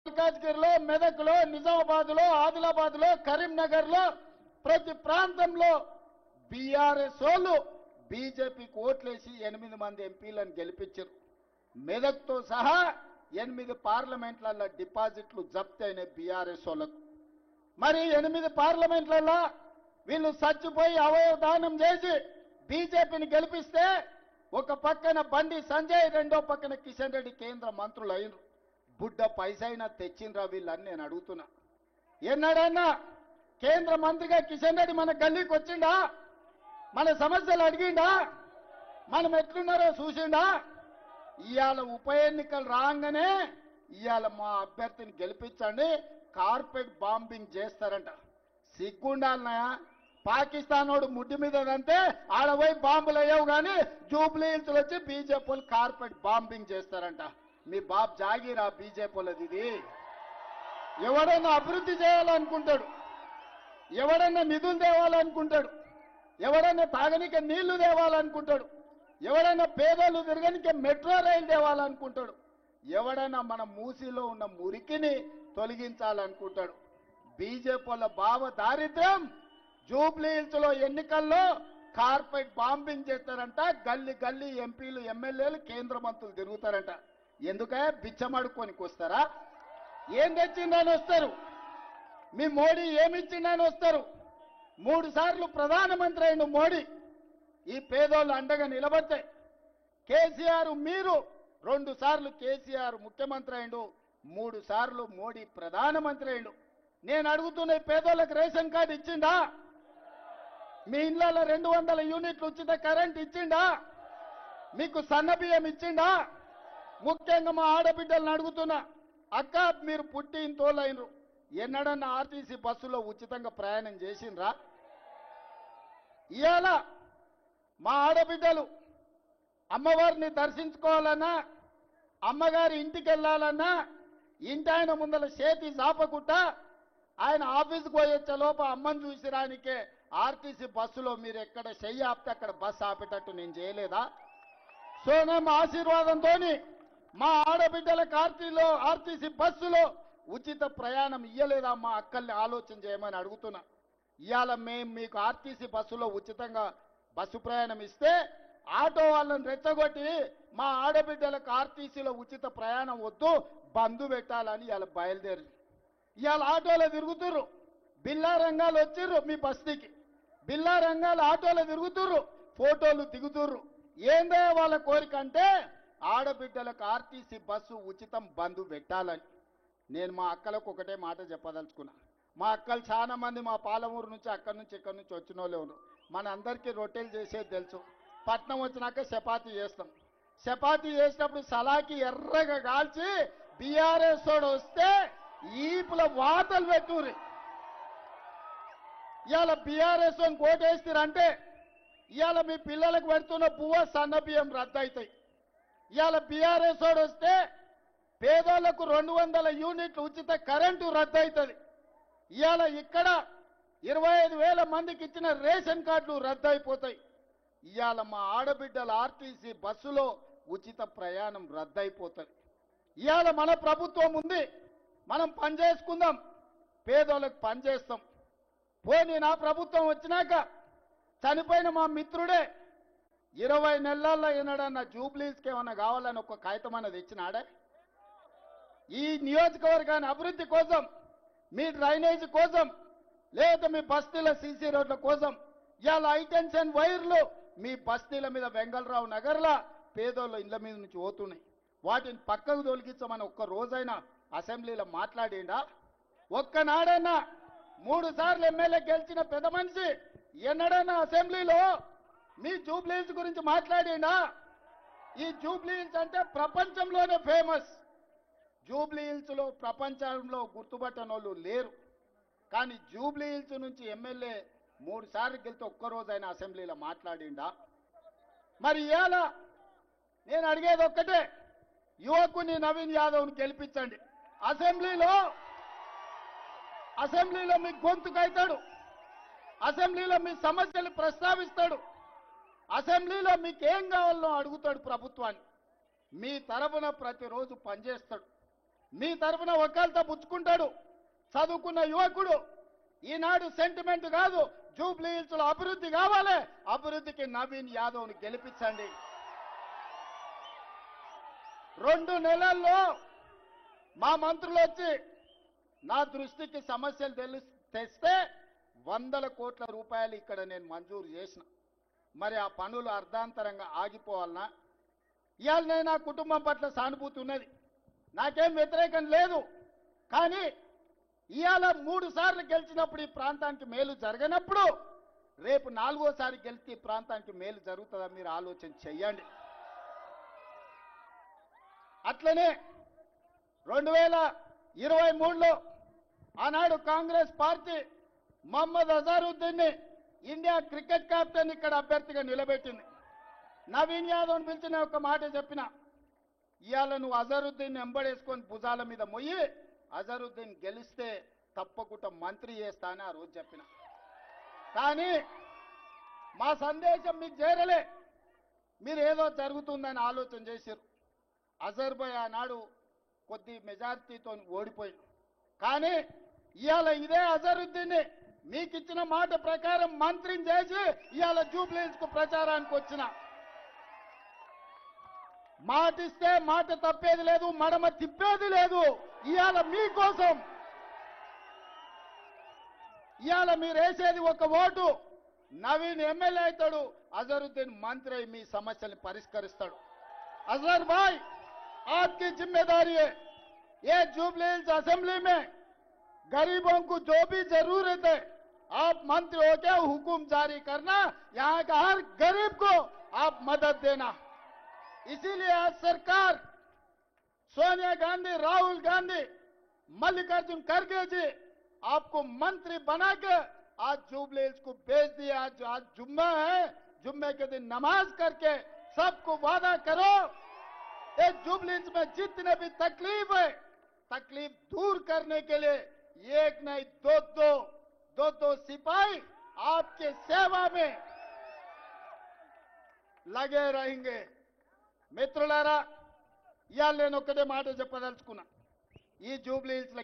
మల్కాజ్గిరిలో, మెదక్లో, నిజామాబాద్లో, ఆదిలాబాద్లో, కరీంనగర్లో ప్రతి ప్రాంతంలో బీఆర్ఎస్ వాళ్ళు బీజేపీకి ఓట్లేసి 8 మంది ఎంపీలను గెలిపించారు. మెదక్తో సహా 8 పార్లమెంట్లలో డిపాజిట్లు జప్తు అయినాయి బీఆర్ఎస్ వాళ్ళకు. మరి 8 పార్లమెంట్లలో వీళ్ళు చచ్చిపోయి అవయవ దానం చేసి బీజేపీని గెలిపిస్తే ఒక పక్కన బండి సంజయ్, రెండో పక్కన కిషన్ రెడ్డి కేంద్ర మంత్రులు అయినరు. బుడ్డ పైసైనా తెచ్చిండ్రా వీళ్ళని నేను అడుగుతున్నా. ఎన్నడన్నా కేంద్ర మంత్రిగా కిషన్ రెడ్డి మన గల్లీకి వచ్చిండా? మన సమస్యలు అడిగిండా? మనం ఎట్లున్నారో చూసిండా? ఇవాళ ఉప ఎన్నికలు రాగానే ఇవాళ మా అభ్యర్థిని గెలిపించండి, కార్పెట్ బాంబింగ్ చేస్తారంట. సిగ్గుండాలన్నాయా? పాకిస్తాన్ వాడు ముడ్డి మీద అంటే ఆడపోయి బాంబులు అయ్యావు కానీ జూబ్లీ హిల్స్ వచ్చి బీజేపీ వాళ్ళు కార్పెట్ బాంబింగ్ చేస్తారంట. మీ బాబు జాగీరా బీజేపీ వాళ్ళది ఇది. ఎవడన్నా అభివృద్ధి చేయాలనుకుంటాడు, ఎవడన్నా నిధులు తేవాలనుకుంటాడు, ఎవడన్నా తాగనికే నీళ్లు తేవాలనుకుంటాడు, ఎవడన్నా పేదలు తిరగనికే మెట్రో రైలు తేవాలనుకుంటాడు, ఎవడన్నా మన మూసీలో ఉన్న మురికిని తొలగించాలనుకుంటాడు. బీజేపీ వాళ్ళ భావ దారిద్ర్యం జూబ్లీ హిల్స్ లో ఎన్నికల్లో కార్పెట్ బాంబింగ్ చేస్తారంట. గల్లీ గల్లీ ఎంపీలు, ఎమ్మెల్యేలు, కేంద్ర మంత్రులు తిరుగుతారంట. ఎందుకే బిచ్చమడుకోనికి వస్తారా? ఏం తెచ్చిందని వస్తారు? మీ మోడీ ఏమిచ్చిందని వస్తారు? 3 సార్లు ప్రధానమంత్రి అయిన మోడీ ఈ పేదోళ్ళు అండగా నిలబడితే, కేసీఆర్ మీరు 2 సార్లు కేసీఆర్ ముఖ్యమంత్రి అయిండు, 3 సార్లు మోడీ ప్రధానమంత్రి అయిండు. నేను అడుగుతున్న పేదోళ్ళకి రేషన్ కార్డు ఇచ్చిండా? మీ ఇళ్లలో 200 యూనిట్లు ఉచిత కరెంట్ ఇచ్చిండా? మీకు సన్నబియ్యం ఇచ్చిండా? ముఖ్యంగా మా ఆడబిడ్డలను అడుగుతున్నా, అక్క మీరు పుట్టి ఇంతోళ్ళైనరు, ఎన్నడన్నా ఆర్టీసీ బస్సులో ఉచితంగా ప్రయాణం చేసిండ్రా? ఇవాళ మా ఆడబిడ్డలు అమ్మవారిని దర్శించుకోవాలన్నా, అమ్మగారి ఇంటికి వెళ్ళాలన్నా ఇంటి ఆయన ముందల చేతి చాపకుండా ఆయన ఆఫీస్కి పోయొచ్చే లోప అమ్మని చూసిరానికే ఆర్టీసీ బస్సులో మీరు ఎక్కడ చెయ్యి ఆపితే అక్కడ బస్సు ఆపేటట్టు నేను చేయలేదా? సోనం ఆశీర్వాదంతో మా ఆడబిడ్డలకు ఆర్టీసీ బస్సులో ఉచిత ప్రయాణం ఇయ్యలేదా? మా అక్కల్ని ఆలోచన చేయమని అడుగుతున్నా. ఇవాళ మేము మీకు ఆర్టీసీ బస్సులో ఉచితంగా బస్సు ప్రయాణం ఇస్తే ఆటో వాళ్ళని రెచ్చగొట్టి మా ఆడబిడ్డలకు ఆర్టీసీలో ఉచిత ప్రయాణం వద్దు, బంధు పెట్టాలని ఇవాళ బయలుదేరి ఇవాళ ఆటోలో తిరుగుతుర్రు. బిల్లా రంగాలు వచ్చిర్రు మీ బస్తీకి, బిల్లా రంగాలు ఆటోలో తిరుగుతుర్రు, ఫోటోలు దిగుతుర్రు. ఏందో వాళ్ళ కోరిక అంటే ఆడబిడ్డలకు ఆర్టీసీ బస్సు ఉచితం బంధు పెట్టాలని. నేను మా అక్కలకు ఒకటే మాట చెప్పదలుచుకున్నా. మా అక్కలు చాలా మంది మా పాలమూరు నుంచి అక్కడి నుంచి ఇక్కడి నుంచి వచ్చిన వాళ్ళే ఉన్నారు. మన అందరికీ రొట్టెలు చేసేది తెలుసు. పట్నం వచ్చినాక చపాతీ చేస్తాం. చపాతీ చేసినప్పుడు సలాకి ఎర్రగా కాల్చి బీఆర్ఎస్ వాడు వస్తే ఈపుల వాతలు పెట్టుర్రి. ఇవాళ బీఆర్ఎస్ వాడిని కోటేస్తారంటే ఇవాళ మీ పిల్లలకు పెడుతున్న పువ్వ సన్నబియ్యం రద్దు అవుతాయి. ఇవాళ బీఆర్ఎస్ వాడు వస్తే పేదోళ్లకు 200 యూనిట్లు ఉచిత కరెంటు రద్దు అవుతుంది. ఇవాళ ఇక్కడ 25,000 మందికి ఇచ్చిన రేషన్ కార్డులు రద్దు అయిపోతాయి. ఇవాళ మా ఆడబిడ్డల ఆర్టీసీ బస్సులో ఉచిత ప్రయాణం రద్దు అయిపోతుంది. ఇవాళ మన ప్రభుత్వం ఉంది, మనం పనిచేసుకుందాం, పేదోళ్ళకి పనిచేస్తాం. పోనీ నా ప్రభుత్వం వచ్చినాక చనిపోయిన మా మిత్రుడే 20 నెలల్లో ఏనాడన్నా జూబ్లీస్కి ఏమన్నా కావాలని ఒక కాగితం అన్నది ఇచ్చినాడే? ఈ నియోజకవర్గాన్ని అభివృద్ధి కోసం, మీ డ్రైనేజీ కోసం, లేదా మీ బస్తీల సీసీ రోడ్ల కోసం ఇవాళ హైటెన్షన్ వైర్లు మీ బస్తీల మీద వెంగళరావు నగర్లా పేదోళ్ళ ఇళ్ల మీద నుంచి పోతున్నాయి. వాటిని పక్కకు తొలగించమని ఒక్క రోజైనా అసెంబ్లీలో మాట్లాడిండా? ఒక్కనాడైనా 3 సార్లు ఎమ్మెల్యే గెలిచిన పెద్ద మనిషి ఎన్నడన్నా అసెంబ్లీలో మీ జూబ్లీహిల్స్ గురించి మాట్లాడిండా? ఈ జూబ్లీహిల్స్ అంటే ప్రపంచంలోనే ఫేమస్. జూబ్లీహిల్స్ లో ప్రపంచంలో గుర్తుపట్టని వాళ్ళు లేరు. కానీ జూబ్లీహిల్స్ నుంచి ఎమ్మెల్యే 3 సార్లు గెలితే ఒక్కరోజైనా అసెంబ్లీలో మాట్లాడిండా? మరి ఇవాళ నేను అడిగేది ఒక్కటే, యువకుని నవీన్ యాదవ్ని గెలిపించండి. అసెంబ్లీలో మీ గొంతుకైతాడు, అసెంబ్లీలో మీ సమస్యలు ప్రస్తావిస్తాడు, అసెంబ్లీలో మీకేం కావాలో అడుగుతాడు ప్రభుత్వాన్ని. మీ తరఫున ప్రతిరోజు పనిచేస్తాడు. మీ తరఫున వకాల్తా పుచ్చుకుంటాడు చదువుకున్న యువకుడు. ఈనాడు సెంటిమెంట్ కాదు, జూబ్లీ హిల్స్ లో అభివృద్ధి కావాలి, అభివృద్ధికి నవీన్ యాదవ్ని గెలిపించండి. 2 నెలల్లో మా మంత్రులు వచ్చి నా దృష్టికి సమస్యలు తెస్తే 100 కోట్ల రూపాయలు ఇక్కడ నేను మంజూరు చేసిన. మరి ఆ పనులు అర్ధాంతరంగా ఆగిపోవాలనా? ఇవాళ నేను నా కుటుంబం పట్ల సానుభూతి ఉన్నది, నాకేం వ్యతిరేకం లేదు. కానీ ఇవాళ 3 సార్లు గెలిచినప్పుడు ఈ ప్రాంతానికి మేలు జరగనప్పుడు రేపు 4వసారి గెలిచి ఈ ప్రాంతానికి మేలు జరుగుతుందా మీరు ఆలోచన చెయ్యండి. అట్లనే 2023లో ఆనాడు కాంగ్రెస్ పార్టీ మహమ్మద్ అజారుద్దీన్ని ఇండియా క్రికెట్ కెప్టెన్ ఇక్కడ అభ్యర్థిగా నిలబెట్టింది. నవీన్ యాదవ్ని పిలిచి నేను ఒక మాట చెప్పిన, ఇవాళ నువ్వు అజరుద్దీన్ వెంబడేసుకొని భుజాల మీద మొయ్యి అజరుద్దీన్ గెలిస్తే తప్పకుండా మంత్రి చేస్తా అని ఆ రోజు చెప్పిన. కానీ మా సందేశం మీకు చేరలే, మీరు ఏదో జరుగుతుందని ఆలోచన చేశారు. అజర్బై ఆనాడు కొద్ది మెజారిటీతో ఓడిపోయింది. కానీ ఇవాళ ఇదే అజరుద్దీన్ని మీకు ఇచ్చిన మాట ప్రకారం మంత్రిని చేసి ఇవాళ జూబ్లీ హిల్స్ కు ప్రచారానికి వచ్చిన. మాటిస్తే మాట తప్పేది లేదు, మడమ తిప్పేది లేదు. ఇవాళ మీకోసం, ఇవాళ మీరు వేసేది ఒక ఓటు, నవీన్ ఎమ్మెల్యే అవుతాడు, అజరుద్దీన్ మంత్రి అయి మీ సమస్యల్ని పరిష్కరిస్తాడు. अजहर भाई, आपकी जिम्मेदारी है ये जुबली हिल्स असेंबली में गरीबों को जो भी जरूरत है आप मंत्री होकर हुकुम जारी करना, यहाँ का हर गरीब को आप मदद देना. इसीलिए आज सरकार सोनिया गांधी, राहुल गांधी, मल्लिकार्जुन खड़गे जी आपको मंत्री बना के आज जुबली हिल्स को भेज दिया. आज जुम्मा है, जुम्मे के दिन नमाज करके सबको वादा करो इस जुबली हिल्स में जितने भी तकलीफ है, तकलीफ दूर करने के लिए एक नहीं दो सिपाही आपके सेवा में लगे रहेंगे. మిత్రులారా, ఇవాళ నేను ఒకటే మాట చెప్పదలుచుకున్నా. ఈ జూబ్లీ హిల్స్